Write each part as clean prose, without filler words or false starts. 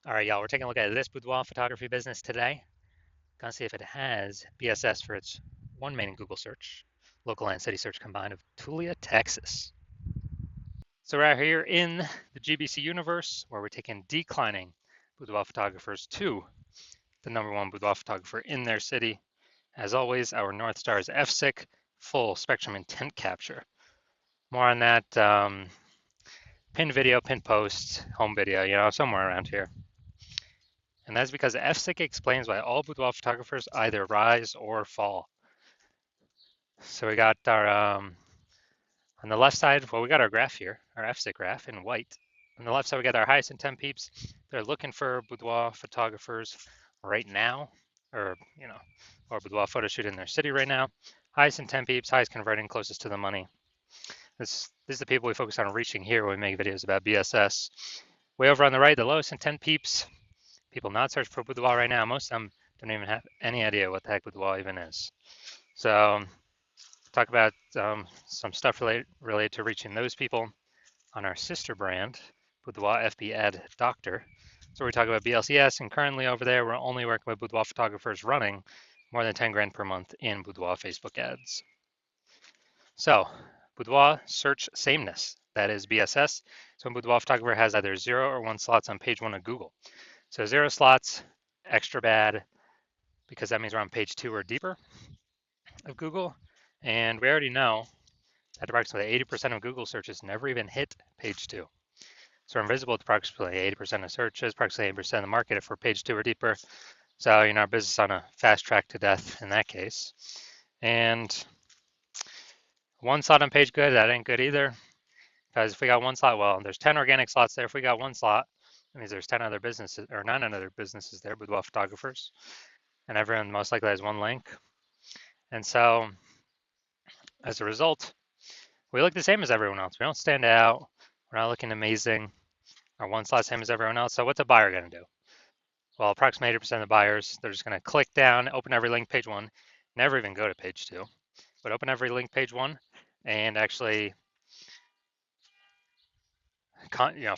All right, y'all, we're taking a look at this boudoir photography business today. Gonna see if it has BSS for its one main Google search, local and city search combined of Tulia, Texas. So we're out here in the GBC universe where we're taking declining boudoir photographers to the #1 boudoir photographer in their city. As always, our North Star is FSIC, full spectrum intent capture. More on that pin video, pin post, home video, somewhere around here. And that's because FSIC explains why all boudoir photographers either rise or fall. So we got our, on the left side, well, we got our graph here, our FSIC graph in white. On the left side, we got our highest intent peeps. They're looking for boudoir photographers right now, or boudoir photo shoot in their city right now. Highest intent peeps, highest converting, closest to the money. This is the people we focus on reaching here when we make videos about BSS. Way over on the right, the lowest intent peeps, people not searching for boudoir right now. Most of them don't even have any idea what the heck boudoir even is. So talk about some stuff related to reaching those people on our sister brand, Boudoir FB Ad Doctor. So we talk about BLCS, and currently over there, we're only working with boudoir photographers running more than 10 grand per month in boudoir Facebook ads. So boudoir search sameness, that is BSS. So a boudoir photographer has either 0 or 1 slots on page 1 of Google. So 0 slots, extra bad, because that means we're on page 2 or deeper of Google. And we already know that approximately 80% of Google searches never even hit page 2. So we're invisible to approximately 80% of searches, approximately 80% of the market for page 2 or deeper. So, our business is on a fast track to death in that case. And 1 slot on page good, that ain't good either. Because if we got 1 slot, well, there's 10 organic slots there. If we got 1 slot, that means there's 10 other businesses, or 9 other businesses there, boudoir photographers. And everyone most likely has 1 link. And so, as a result, we look the same as everyone else. We don't stand out. We're not looking amazing. Our 1 slot same as everyone else. So what's a buyer going to do? Well, approximately 80% of the buyers, they're just going to click down, open every link page 1, never even go to page 2, but open every link page 1 and actually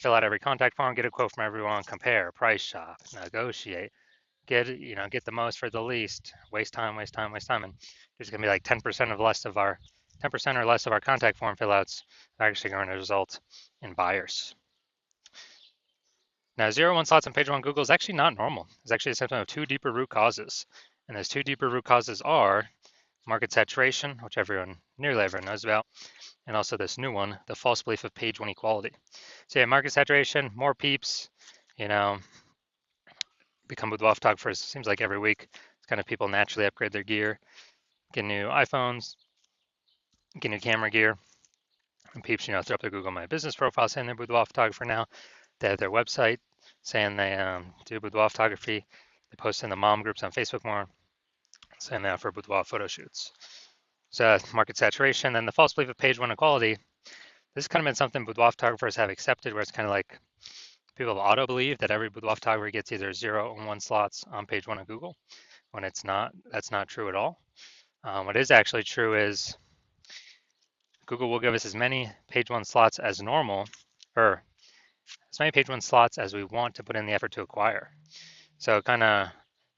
fill out every contact form, get a quote from everyone, compare, price shop, negotiate, get the most for the least, waste time, and there's going to be like 10% or less of our contact form fill outs are actually going to result in buyers. Now, 0-1 slots on page 1 Google is actually not normal. It's actually a symptom of 2 deeper root causes. And those 2 deeper root causes are market saturation, which nearly everyone knows about, and also this new one, the false belief of page 1 equality. So yeah, market saturation, more peeps, become boudoir photographers. Seems like every week, it's kind of people naturally upgrade their gear, get new iPhones, get new camera gear, and peeps, throw up their Google My Business profile saying they're boudoir photographer now. They have their website saying they do boudoir photography. They post in the mom groups on Facebook more, saying they offer boudoir photo shoots. So market saturation, and the false belief of page 1 equality. This has kind of been something boudoir photographers have accepted, where it's kind of like people auto believe that every boudoir photographer gets either 0 or 1 slots on page 1 of Google, when it's not. That's not true at all. What is actually true is Google will give us as many page 1 slots as normal, or as many page 1 slots as we want to put in the effort to acquire. So kind of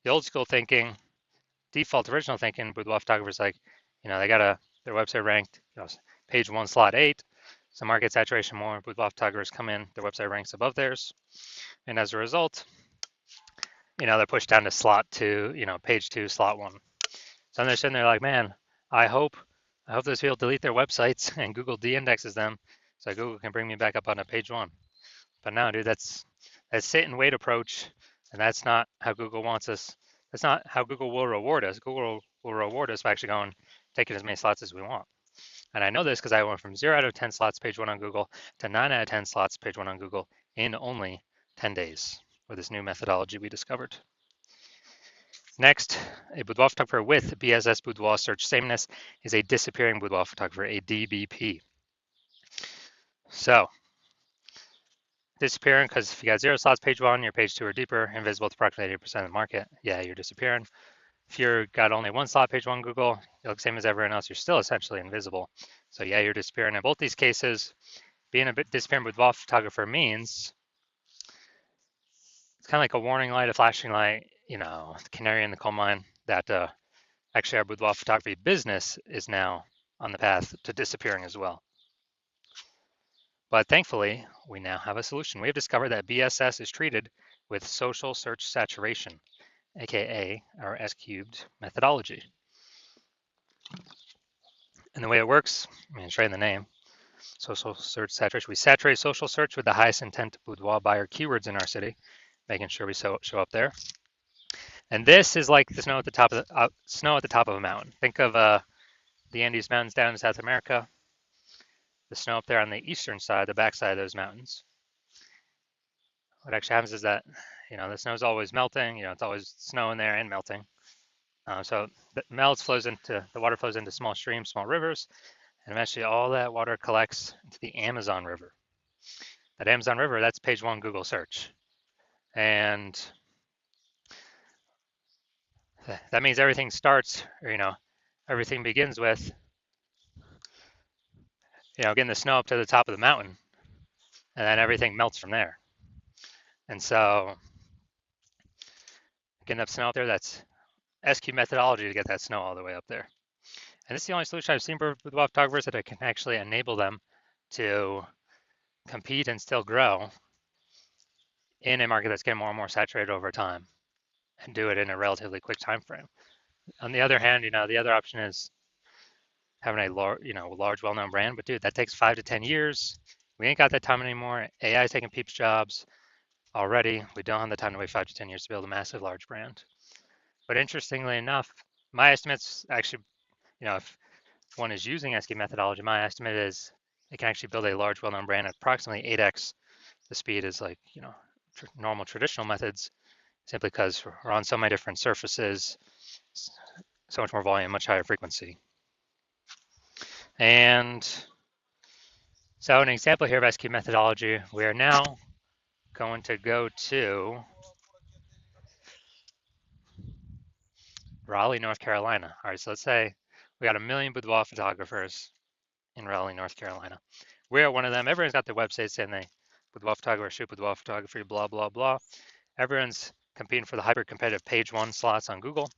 the old school thinking, default original thinking, boudoir photographers they got their website ranked, page 1 slot 8. So market saturation, more boudoir photographers come in, their website ranks above theirs, and as a result, they're pushed down to slot 2, page 2, slot 1. So they're sitting there like, man, I hope those people delete their websites and Google de-indexes them, so Google can bring me back up onto page 1. But no, dude, that's sit and wait approach, and that's not how Google wants us. That's not how Google will reward us. Google will reward us by actually taking as many slots as we want. And I know this because I went from 0 out of 10 slots page 1 on Google to 9 out of 10 slots page 1 on Google in only 10 days with this new methodology we discovered. Next, a boudoir photographer with BSS boudoir search sameness is a disappearing boudoir photographer, a DBP. So, disappearing because if you got 0 slots page 1, you're page 2 or deeper, invisible to approximately 80% of the market, yeah, you're disappearing. If you've got only 1 slot page 1 Google, you look same as everyone else, you're still essentially invisible. So yeah, you're disappearing. In both these cases, being a disappearing boudoir photographer means it's kind of like a warning light, a flashing light, the canary in the coal mine that actually our boudoir photography business is now on the path to disappearing as well. But thankfully, we now have a solution. We have discovered that BSS is treated with social search saturation, aka our S cubed methodology. And the way it works, it's right in the name, social search saturation. We saturate social search with the highest intent boudoir buyer keywords in our city, making sure we show up there. And this is like the snow at the top of a mountain. Think of the Andes Mountains down in South America, the snow up there on the eastern side, the backside of those mountains. What actually happens is that, the snow is always melting. It's always snowing there and melting. So the water flows into small streams, small rivers, and eventually all that water collects into the Amazon River. That Amazon River, that's page one Google search. And that means everything starts, everything begins with, getting the snow up to the top of the mountain, and then everything melts from there. And so getting that snow up there, that's SQ methodology to get that snow all the way up there. And this is the only solution I've seen for boudoir photographers that can actually enable them to compete and still grow in a market that's getting more and more saturated over time, and do it in a relatively quick time frame. On the other hand, the other option is having a large, well-known brand. But dude, that takes 5 to 10 years. We ain't got that time anymore. AI is taking people's jobs already. We don't have the time to wait 5 to 10 years to build a massive, large brand. But interestingly enough, my estimates actually, if one is using SQ methodology, my estimate is it can actually build a large, well-known brand at approximately 8x the speed as normal traditional methods, simply because we're on so many different surfaces, so much more volume, much higher frequency. And so an example here of SQ methodology, we are now going to go to Raleigh, North Carolina. All right, so let's say we got 1 million boudoir photographers in Raleigh, North Carolina. We're one of them. Everyone's got their website saying they boudoir photographer, shoot boudoir photography, blah, blah, blah. Everyone's competing for the hyper competitive page one slots on Google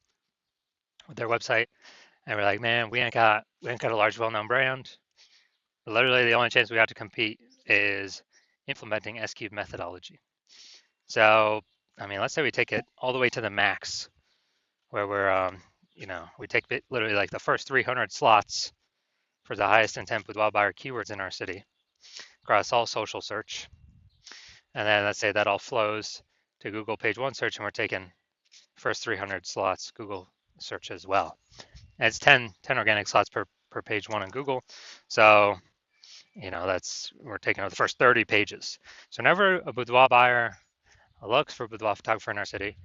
with their website. And we're like, man, we ain't got a large, well-known brand. Literally, the only chance we got to compete is implementing SQ methodology. So, let's say we take it all the way to the max, where we're, we take literally like the first 300 slots for the highest intent boudoir buyer keywords in our city across all social search. And then let's say that all flows to Google page one search, and we're taking first 300 slots Google search as well. And it's 10 organic slots per page one on Google. So, we're taking out the first 30 pages. So whenever a boudoir buyer looks for a boudoir photographer in our city,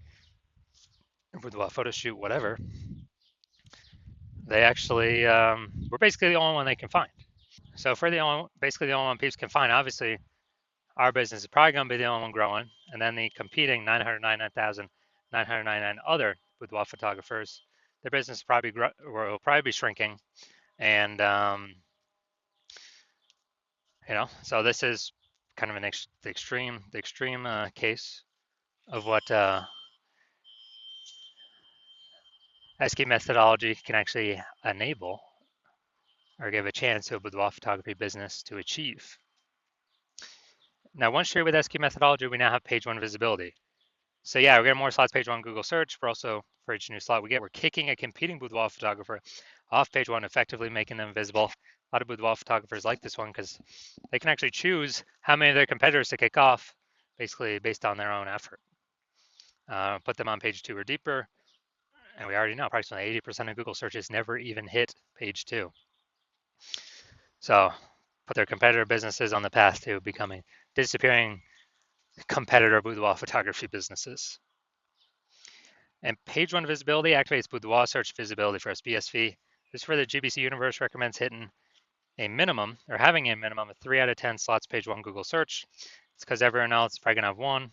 boudoir photo shoot, whatever, they actually, we're basically the only one they can find. So if we're basically the only one people can find, obviously our business is probably going to be the only one growing. And then the competing 999,999 other boudoir photographers, their business will probably be shrinking. And, so this is kind of the extreme case of what SQ methodology can actually enable or give a chance to a boudoir photography business to achieve. Now, once shared with SQ methodology, we now have page one visibility. So yeah, we're getting more slots page one Google search, but also for each new slot we're kicking a competing boudoir photographer off page one, effectively making them visible. A lot of boudoir photographers like this one because they can actually choose how many of their competitors to kick off, basically based on their own effort. Put them on page two or deeper, and we already know approximately 80% of Google searches never even hit page two. So put their competitor businesses on the path to becoming disappearing competitor boudoir photography businesses. And page one visibility activates boudoir search visibility for us, BSV. This is where the GBC universe recommends hitting a minimum or having a minimum of 3 out of 10 slots page one Google search. It's because everyone else is probably going to have one.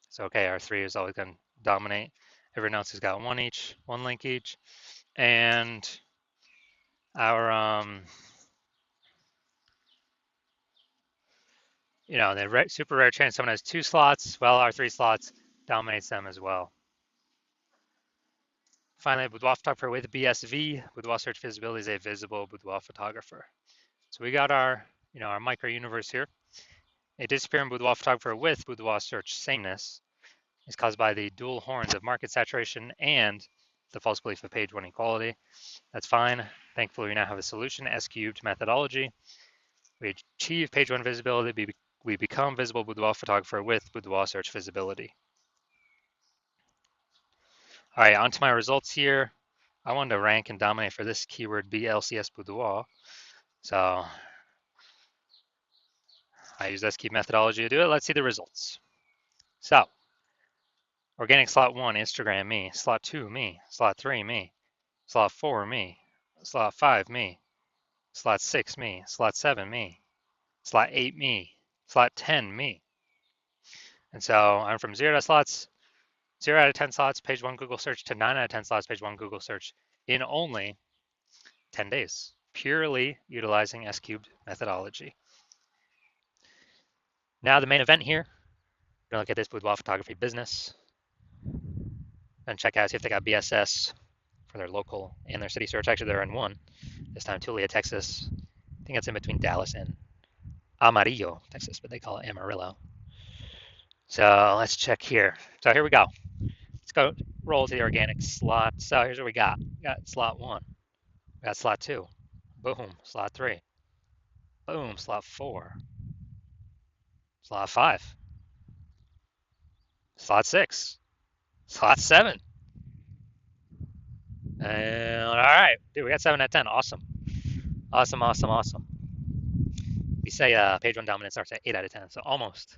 So, okay, our 3 is always going to dominate. Everyone else has got one link each. And our, the super rare chance someone has 2 slots, well, our 3 slots, dominates them as well. Finally, boudoir photographer with BSV, boudoir search visibility is a visible boudoir photographer. So we got our, our micro universe here. A disappearing boudoir photographer with boudoir search sameness is caused by the dual horns of market saturation and the false belief of page one equality. That's fine. Thankfully, we now have a solution, S cubed methodology. We achieve page one visibility. We become visible boudoir photographer with boudoir search visibility. All right, on to my results here. I wanted to rank and dominate for this keyword BLCS boudoir. So I use S cubed methodology to do it. Let's see the results. So organic slot 1, Instagram, me. Slot 2, me. Slot 3, me. Slot 4, me. Slot 5, me. Slot 6, me. Slot 7, me. Slot 8, me. Slot 10, me. And so I'm from 0 slots, 0 out of 10 slots, page 1 Google search, to 9 out of 10 slots, page 1 Google search in only 10 days, purely utilizing S cubed methodology. Now the main event here, we're going to look at this boudoir photography business and check out, see if they got BSS for their local and their city search. Actually, they're in one. This time, Tulia, Texas. I think it's in between Dallas and Amarillo, Texas, but they call it Amarillo. So let's check here. So here we go. Let's go roll to the organic slot. So here's what we got. We got slot 1. We got slot 2. Boom. Slot 3. Boom. Slot 4. Slot 5. Slot 6. Slot 7. And all right, dude, we got 7 out of 10. Awesome. Awesome. We say page 1 dominance starts at 8 out of 10, so almost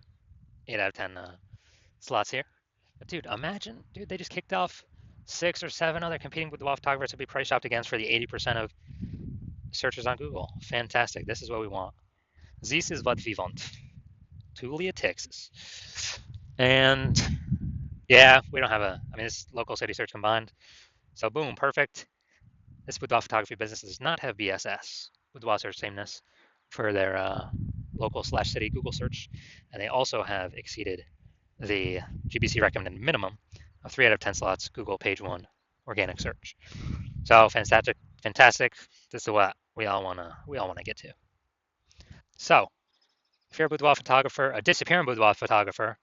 8 out of 10 slots here. But dude, imagine, dude, they just kicked off 6 or 7 other competing with the photographers to be price shopped against for the 80% of searches on Google. Fantastic. This is what we want. This is what we want. Tulia, Texas. And yeah, we don't have this local city search combined. So boom, perfect. This boudoir photography business does not have BSS, boudoir search sameness, for their local/city Google search. And they also have exceeded the GBC recommended minimum of 3 out of 10 slots Google page 1 organic search. So fantastic. This is what we all wanna get to. So if you're a boudoir photographer, a disappearing boudoir photographer,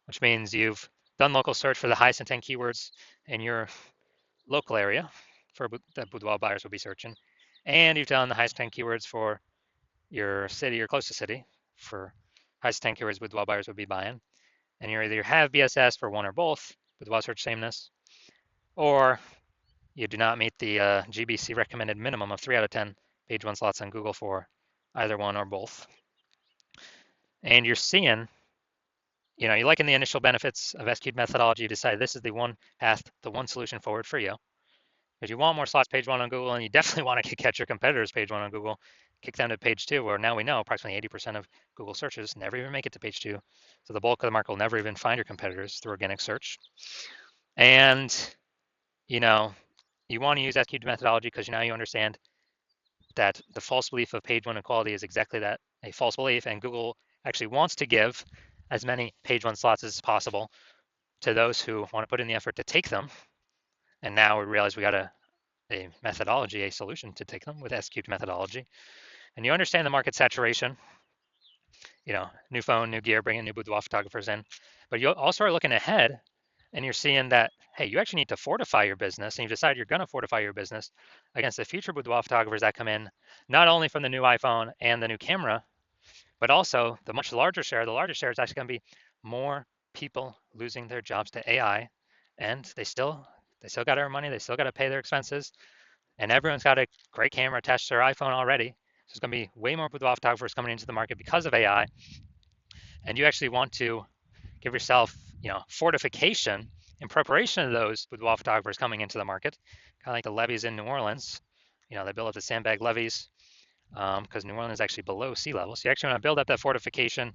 which means you've done local search for the highest intent keywords in your local area for that boudoir buyers will be searching, and you've done the highest intent keywords for your city or close to city for highest intent keywords boudoir buyers would be buying, and you either have BSS for one or both, boudoir search sameness, or you do not meet the GBC recommended minimum of 3 out of 10 page 1 slots on Google for either one or both. And you're seeing, you're liking the initial benefits of S cubed methodology. You decide this is the one path, the one solution forward for you. Because you want more slots page 1 on Google, and you definitely want to catch your competitors page 1 on Google, kick them to page 2, where now we know approximately 80% of Google searches never even make it to page 2. So the bulk of the market will never even find your competitors through organic search. And, you want to use S cubed methodology because now you understand that the false belief of page 1 equality is exactly that, a false belief, and Google actually wants to give as many page 1 slots as possible to those who want to put in the effort to take them. And now we realize we got a methodology, a solution to take them with S cubed methodology. And you understand the market saturation, new phone, new gear, bringing new boudoir photographers in. But you also are looking ahead and you're seeing that, hey, you actually need to fortify your business, and you decide you're going to fortify your business against the future boudoir photographers that come in, not only from the new iPhone and the new camera, but also the much larger share. The larger share is actually going to be more people losing their jobs to AI, and they still got to earn money. They still got to pay their expenses, and everyone's got a great camera attached to their iPhone already. So there's going to be way more boudoir photographers coming into the market because of AI, and you actually want to give yourself, fortification in preparation of those boudoir photographers coming into the market, kind of like the levees in New Orleans. They build up the sandbag levees because New Orleans is actually below sea level. So you actually want to build up that fortification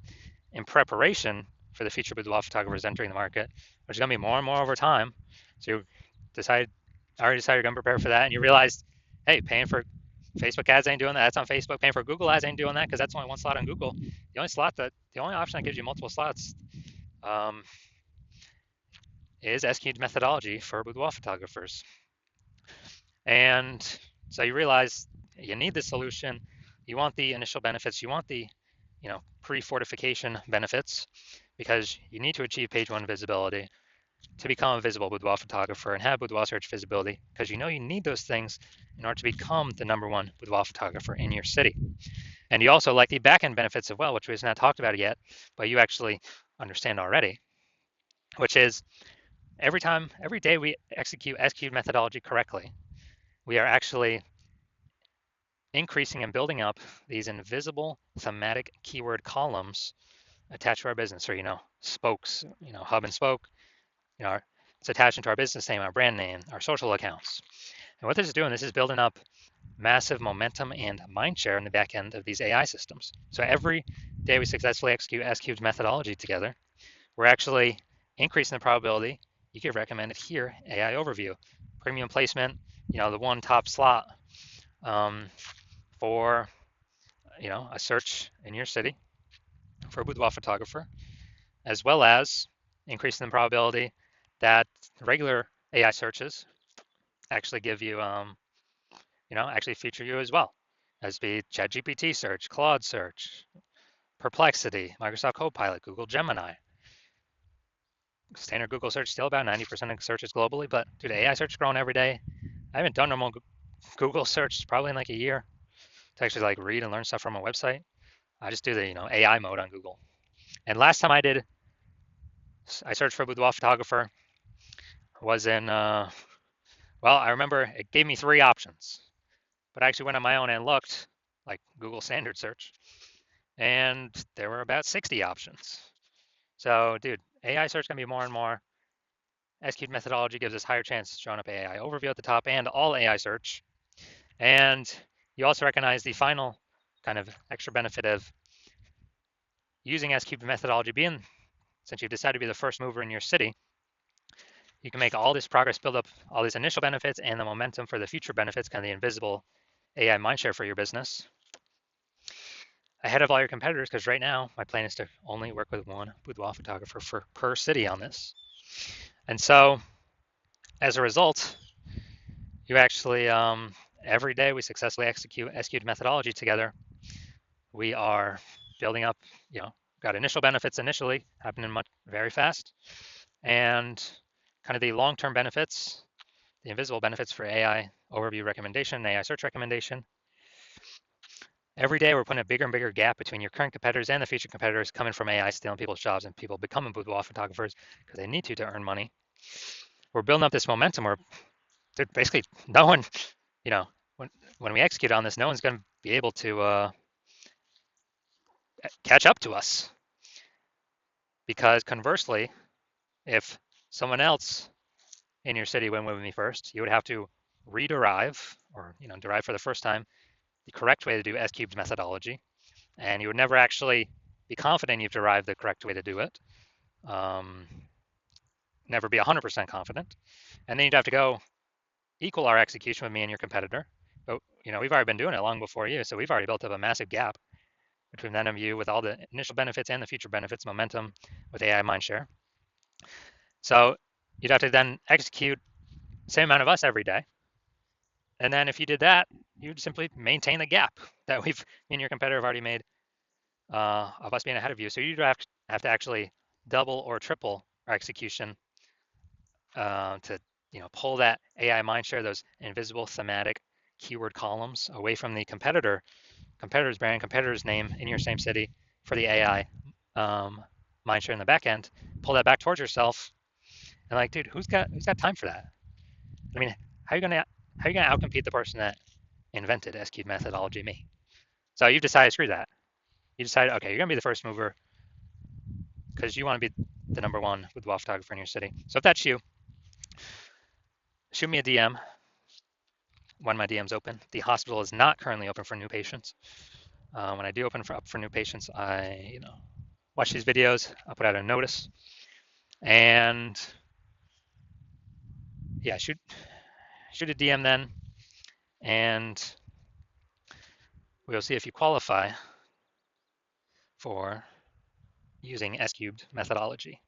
in preparation for the future boudoir photographers entering the market, which is going to be more and more over time. So you already decided you're going to prepare for that, and you realized, hey, paying for Facebook ads ain't doing that. That's on Facebook. Paying for Google ads ain't doing that because that's only one slot on Google. The only option that gives you multiple slots is S-cubed methodology for boudoir photographers. And so you realize you need this solution. You want the initial benefits. You want the, pre-fortification benefits because you need to achieve page one visibility to become a visible boudoir photographer and have boudoir search visibility because you need those things in order to become the number one boudoir photographer in your city. And you also like the back-end benefits as well, which we've not talked about yet, but you actually understand already, which is every day we execute S-cubed methodology correctly, we are actually increasing and building up these invisible thematic keyword columns attached to our business, or spokes, hub and spoke. It's attached into our business name, our brand name, our social accounts. And what this is doing, this is building up massive momentum and mind share in the back end of these AI systems. So every day we successfully execute S-cubed methodology together, we're actually increasing the probability you get recommended here, AI overview, premium placement, the one top slot for a search in your city for a boudoir photographer, as well as increasing the probability that regular AI searches actually give you, actually feature you as well, as be ChatGPT search, Claude search, Perplexity, Microsoft Copilot, Google Gemini. Standard Google search still about 90% of searches globally, but dude, AI search is growing every day. I haven't done normal Google search probably in like a year to actually like read and learn stuff from a website. I just do the AI mode on Google. And last time I searched for boudoir photographer was in I remember it gave me 3 options, but I actually went on my own and looked like Google standard search, and there were about 60 options. So, dude, AI search can be more and more. S-cubed methodology gives us higher chances showing up AI overview at the top and all AI search. And you also recognize the final kind of extra benefit of using S-cubed methodology being, since you've decided to be the first mover in your city, you can make all this progress, build up all these initial benefits and the momentum for the future benefits, kind of the invisible AI mindshare for your business ahead of all your competitors, because right now my plan is to only work with one boudoir photographer per city on this. And so as a result, you actually, every day we successfully execute S-cubed methodology together. We are building up, got initial benefits initially happening very fast, and kind of the long-term benefits, the invisible benefits for AI overview recommendation, AI search recommendation. Every day we're putting a bigger and bigger gap between your current competitors and the future competitors coming from AI stealing people's jobs and people becoming boudoir photographers because they need to earn money. We're building up this momentum where basically no one, when we execute on this, no one's going to be able to catch up to us. Because conversely, if someone else in your city went with me first, you would have to rederive or derive for the first time the correct way to do S-cubed methodology, and you would never actually be confident you've derived the correct way to do it. Never be 100% confident, and then you'd have to go equal our execution with me and your competitor. But we've already been doing it long before you, so we've already built up a massive gap between them and you with all the initial benefits and the future benefits, momentum with AI mindshare. So you'd have to then execute the same amount of us every day. And then if you did that, you'd simply maintain the gap that me and your competitor have already made of us being ahead of you. So you'd have to actually double or triple our execution to pull that AI mindshare, those invisible thematic keyword columns away from the competitor's brand, competitor's name in your same city for the AI mindshare in the back end. Pull that back towards yourself, and like, dude, who's got time for that? I mean, how are you gonna outcompete the person that invented S-cubed methodology, me? So you've decided, screw that. You decided, okay, you're gonna be the first mover because you want to be the number one boudoir photographer in your city. So if that's you, shoot me a DM when my DM's open. The hospital is not currently open for new patients. When I do open up for new patients, I watch these videos. I'll put out a notice, and yeah, shoot a DM then, and we'll see if you qualify for using S-cubed methodology.